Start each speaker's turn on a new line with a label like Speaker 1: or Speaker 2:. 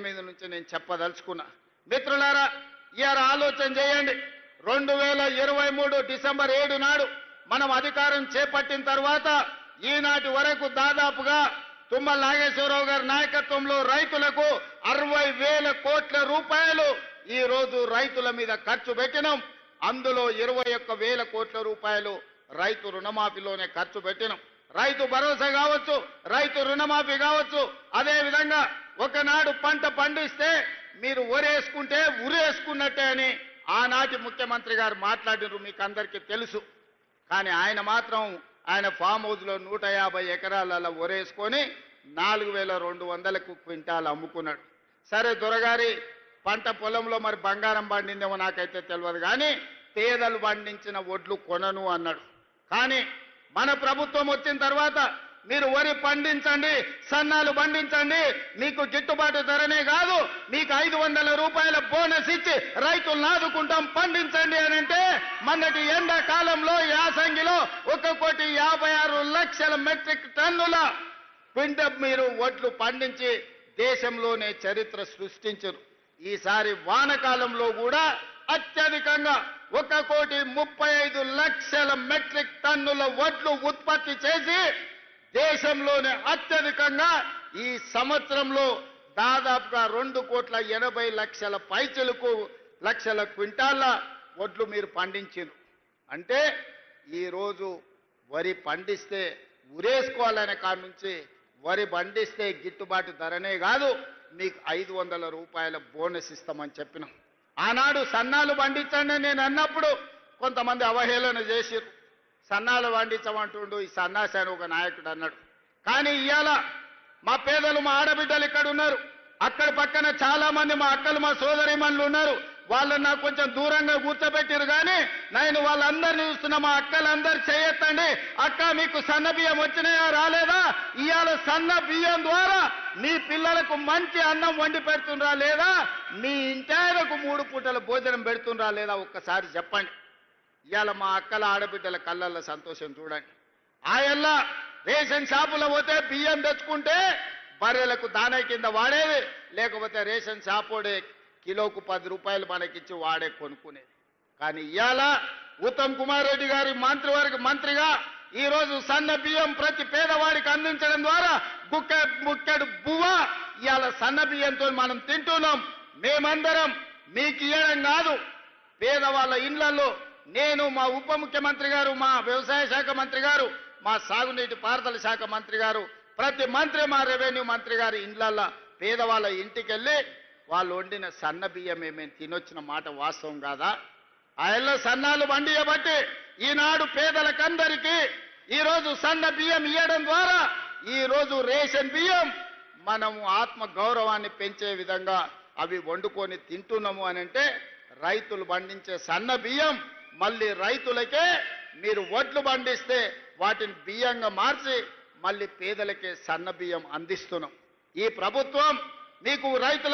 Speaker 1: మీద నుంచి నేను చెప్పదలుచుకున్నా. మిత్రులారా, ఇయాల ఆలోచన చేయండి. 2023 డిసెంబర్ 7 నాడు మనం అధికారం చేపట్టిన తర్వాత ఈనాటి వరకు దాదాపుగా తుమ్మల నాగేశ్వరరావు గారి నాయకత్వంలో రైతులకు 60,000 కోట్ల రూపాయలు ఈ రోజు రైతుల మీద ఖర్చు పెట్టినాం. అందులో 21,000 కోట్ల రూపాయలు రైతు రుణమాఫీలోనే ఖర్చు పెట్టినాం. రైతు భరోసా కావచ్చు, రైతు రుణమాఫీ కావచ్చు. అదే విధంగా ఒకనాడు పంట పండిస్తే మీరు ఒరేసుకుంటే ఉరేసుకున్నట్టే అని ఆనాటి ముఖ్యమంత్రి గారు మాట్లాడినారు, మీకు అందరికీ తెలుసు. కానీ ఆయన మాత్రం ఆయన ఫామ్ హౌస్లో 150 ఎకరాలలో ఒరేసుకొని 4,200కు క్వింటాలు అమ్ముకున్నాడు. సరే దొరగారి పంట పొలంలో మరి బంగారం పండిందేమో నాకైతే తెలియదు, కానీ పేదలు పండించిన ఒడ్లు కొనను అన్నాడు. కానీ మన ప్రభుత్వం వచ్చిన తర్వాత మీరు వరి పండించండి, సన్నాలు పండించండి, మీకు గిట్టుబాటు ధరనే కాదు మీకు 500 రూపాయల బోనస్ ఇచ్చి రైతులను ఆదుకుంటాం, పండించండి అని అంటే మొన్నటి ఎండాకాలంలో యాసంగిలో 1,56,00,000 మెట్రిక్ టన్నుల క్వింటల్ మీరు ఒడ్లు పండించి దేశంలోనే చరిత్ర సృష్టించారు. ఈసారి వానకాలంలో కూడా అత్యధికంగా 1,35,00,000 మెట్రిక్ టన్నుల వడ్లు ఉత్పత్తి చేసి దేశంలోనే అత్యధికంగా ఈ సంవత్సరంలో దాదాపుగా 2,80,00,000 పైచలకు లక్షల క్వింటాళ్ళ వడ్లు మీరు పండించారు. అంటే ఈరోజు వరి పండిస్తే ఉరేసుకోవాలనే కాడ నుంచి వరి పండిస్తే గిట్టుబాటు ధరనే కాదు మీకు 500 రూపాయల బోనస్ ఇస్తామని చెప్పినాం. ఆనాడు సన్నాలు పండించండి నేను అన్నప్పుడు కొంతమంది అవహేళన చేసిరు. సన్నాలు పండించమంటుండు ఈ సన్నాసి అని ఒక నాయకుడు అన్నాడు. కానీ ఇవాళ మా పేదలు మా ఆడబిడ్డలు ఇక్కడ ఉన్నారు, అక్కడ పక్కన చాలా మంది మా అక్కలు మా సోదరిమణులు ఉన్నారు. వాళ్ళని నాకు కొంచెం దూరంగా కూర్చోబెట్టారు. కానీ నేను వాళ్ళందరినీ చూస్తున్నా. మా అక్కలందరూ చేయొద్దండి. అక్క మీకు సన్న బియ్యం వచ్చినాయా రాలేదా? ఇవాళ సన్న బియ్యం ద్వారా మీ పిల్లలకు మంచి అన్నం వండి పెడుతుండ్రా లేదా? మీ ఇంటాయనకు 3 పూటల భోజనం పెడుతుండ్రా లేదా? ఒక్కసారి చెప్పండి. ఇవాళ మా అక్కల ఆడబిడ్డల కళ్ళల్లో సంతోషం చూడండి. ఆయల్ల రేషన్ షాపులో పోతే బియ్యం తెచ్చుకుంటే బర్రెలకు దానే కింద వాడేది, లేకపోతే రేషన్ షాపోడే కిలోకు 10 రూపాయలు మనకిచ్చి వాడే కొనుక్కునేది. కానీ ఇవాళ ఉత్తమ్ కుమార్ రెడ్డి గారి మంత్రిగా ఈరోజు సన్న బియ్యం ప్రతి పేదవాడికి అందించడం ద్వారా ముక్కెడు బువ్వ ఇవాళ సన్న బియ్యంతో మనం తింటున్నాం. మేమందరం మీకు ఇవ్వడం కాదు, పేదవాళ్ళ ఇళ్లలో నేను, మా ఉప ముఖ్యమంత్రి గారు, మా వ్యవసాయ శాఖ మంత్రి గారు, మా సాగునీటి పారుదల శాఖ మంత్రి గారు, ప్రతి మంత్రి, మా రెవెన్యూ మంత్రి గారి ఇండ్లల్లో పేదవాళ్ళ ఇంటికి వెళ్ళి వాళ్ళు వండిన సన్న బియ్యమే మేము తినొచ్చిన మాట వాస్తవం కాదా? ఆయల్లో సన్నాలు బండియబట్టి ఈనాడు పేదలకందరికీ ఈరోజు సన్న బియ్యం ఇవ్వడం ద్వారా ఈరోజు రేషన్ బియ్యం మనము ఆత్మ గౌరవాన్ని పెంచే విధంగా అవి వండుకొని తింటున్నాము అని అంటే రైతులు పండించే సన్న బియ్యం మళ్ళీ రైతులకే మీరు వడ్లు పండిస్తే వాటిని బియ్యంగా మార్చి మళ్ళీ పేదలకే సన్న బియ్యం అందిస్తున్నాం. ఈ ప్రభుత్వం మీకు రైతుల